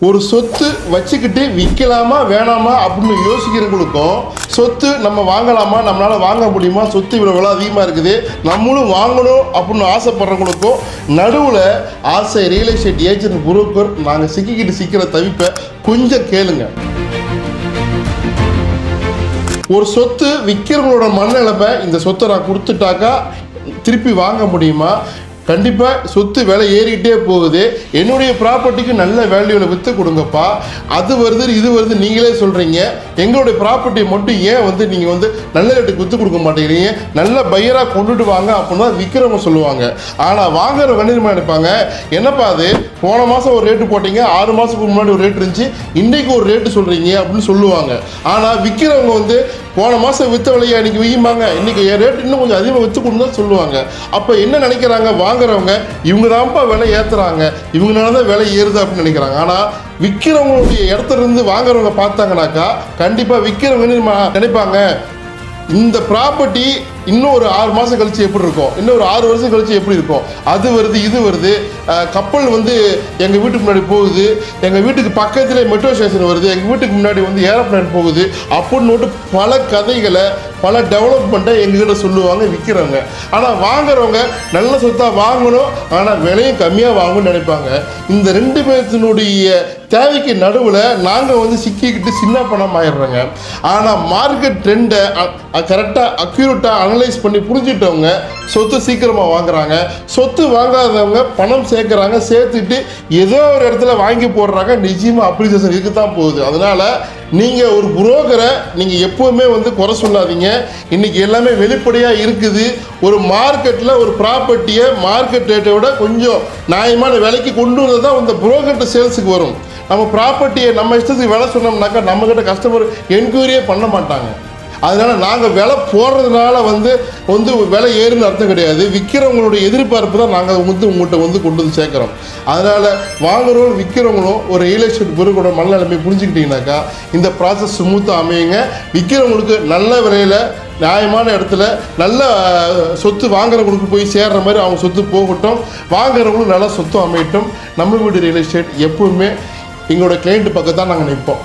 ஒரு சொத்து வச்சுக்கிட்டு விற்கலாமா வேணாமா அப்படின்னு யோசிக்கிறவங்களுக்கும் சொத்து நம்ம வாங்கலாமா, நம்மளால் வாங்க முடியுமா, சொத்து இவ்வளோ விலை அதிகமாக இருக்குது நம்மளும் வாங்கணும் அப்படின்னு ஆசைப்படுறவங்களுக்கும் நடுவில் ஆசை ரியல் எஸ்டேட் ஏஜென்ட் புரோக்கர் நாங்கள் சிக்கிற தவிப்பை கொஞ்சம் கேளுங்க. ஒரு சொத்து விற்கிறவங்களோட மனநிலைமை, இந்த சொத்தை நான் கொடுத்துட்டாக்கா திருப்பி வாங்க முடியுமா, கண்டிப்பாக சொத்து விலை ஏறிக்கிட்டே போகுது, என்னுடைய ப்ராப்பர்ட்டிக்கு நல்ல வேல்யூவில் விற்று கொடுங்கப்பா, அது வருது இது வருது நீங்களே சொல்கிறீங்க, எங்களுடைய ப்ராப்பர்ட்டியை மட்டும் ஏன் நீங்கள் நல்ல ரேட்டுக்கு விற்று கொடுக்க மாட்டேங்கிறீங்க, நல்ல பையராக கொண்டுட்டு வாங்க அப்படின்னு தான் விற்கிறவங்க சொல்லுவாங்க. ஆனால் வாங்குறவங்க என்ன நினைப்பாங்க, என்னப்பா அது போன மாதம் ஒரு ரேட்டு போட்டிங்க, 6 மாதத்துக்கு முன்னாடி ஒரு ரேட்டு இருந்துச்சு, இன்றைக்கு ஒரு ரேட்டு சொல்கிறீங்க அப்படின்னு சொல்லுவாங்க. ஆனால் விற்கிறவங்க போன மாதம் விற்ற விலையை இன்றைக்கி விற்கிம்பாங்க, இன்றைக்கி ரேட்டு இன்னும் கொஞ்சம் அதிகமாக விற்று கொடுன்னு தான் சொல்லுவாங்க. அப்போ என்ன நினைக்கிறாங்க, வாங்குறவங்க இவங்க தான்ப்பா விலை ஏற்றுறாங்க, இவங்களால தான் விலை ஏறுது அப்படின்னு நினைக்கிறாங்க. ஆனால் விற்கிறவங்களுடைய இடத்துல இருந்து வாங்குறவங்க பார்த்தாங்கனாக்கா கண்டிப்பாக விற்கிறவங்க நினைப்பாங்க, இந்த ப்ராப்பர்ட்டி இன்னும் ஒரு 6 மாதம் கழிச்சு எப்படி இருக்கும், இன்னும் ஒரு 6 வருஷம் கழிச்சு எப்படி இருக்கும், அது வருது இது வருது, கப்பல் எங்கள் வீட்டுக்கு முன்னாடி போகுது, எங்கள் வீட்டுக்கு பக்கத்தில் மெட்ரோ ஸ்டேஷன் வருது, எங்கள் வீட்டுக்கு முன்னாடி ஏரோப்ளேன் போகுது அப்படின்னு பல கதைகளை பல டெவலப்மெண்ட்டை எங்ககிட்ட சொல்லுவாங்க விற்கிறவங்க. ஆனால் வாங்குறவங்க நல்ல சொத்தாக வாங்கணும், ஆனால் விலையும் கம்மியாக வாங்கணும்னு நினைப்பாங்க. இந்த 2 பேர்த்தினுடைய தேவைக்கு நடுவில் நாங்கள் சிக்கிக்கிட்டு சின்ன பணம் ஆயிடுறோங்க. ஆனால் மார்க்கெட் ட்ரெண்டை கரெக்டாக அக்யூரேட்டாக அனலைஸ் பண்ணி புரிஞ்சுட்டவங்க சொத்து சீக்கிரமாக வாங்குறாங்க, சொத்து வாங்காதவங்க பணம் சேர்க்குறாங்க, சேர்த்துட்டு ஏதோ ஒரு இடத்துல வாங்கி போடுறாங்க. நிச்சயமாக அப்ரிசியேஷன் இருக்க தான் போகுது. அதனால் நீங்கள் ஒரு புரோக்கரை நீங்கள் எப்போவுமே குறை சொல்லாதீங்க. இன்றைக்கி எல்லாமே வெளிப்படையாக இருக்குது. ஒரு மார்க்கெட்டில் ஒரு ப்ராப்பர்ட்டியை மார்க்கெட் ரேட்டை விட கொஞ்சம் நியாயமான விலைக்கு கொண்டு வந்து தான் இந்த புரோக்கர்கிட்ட சேல்ஸுக்கு வரும். நம்ம ப்ராப்பர்ட்டியை நம்ம இஷ்டத்துக்கு விலை சொன்னோம்னாக்கா நம்மக்கிட்ட கஸ்டமர் என்கொயரியே பண்ண மாட்டாங்க. அதனால் நாங்கள் விலை போடுறதுனால விலை ஏறுன்னு அர்த்தம் கிடையாது. விற்கிறவங்களுடைய எதிர்பார்ப்பு தான் நாங்கள் உங்கள்கிட்ட கொண்டு வந்து சேர்க்குறோம். அதனால் வாங்குறவங்களும் விற்கிறவங்களும் ஒரு ரியல் எஸ்டேட் பொருளோட மனநிலைமை புரிஞ்சுக்கிட்டிங்கனாக்கா இந்த ப்ராசஸ் ஸ்மூத்தாக அமையுங்க. விற்கிறவங்களுக்கு நல்ல விலையில் நியாயமான இடத்துல நல்ல சொத்து வாங்குறவங்களுக்கு போய் சேர்கிற மாதிரி அவங்க சொத்து போகட்டும், வாங்குறவங்களும் நல்ல சொத்து அமையட்டும். நம்ம வீடு ரியல் எஸ்டேட் எப்பவுமே எங்களோட கிளைண்ட் பக்கத்தான் நாங்கள் நிற்போம்.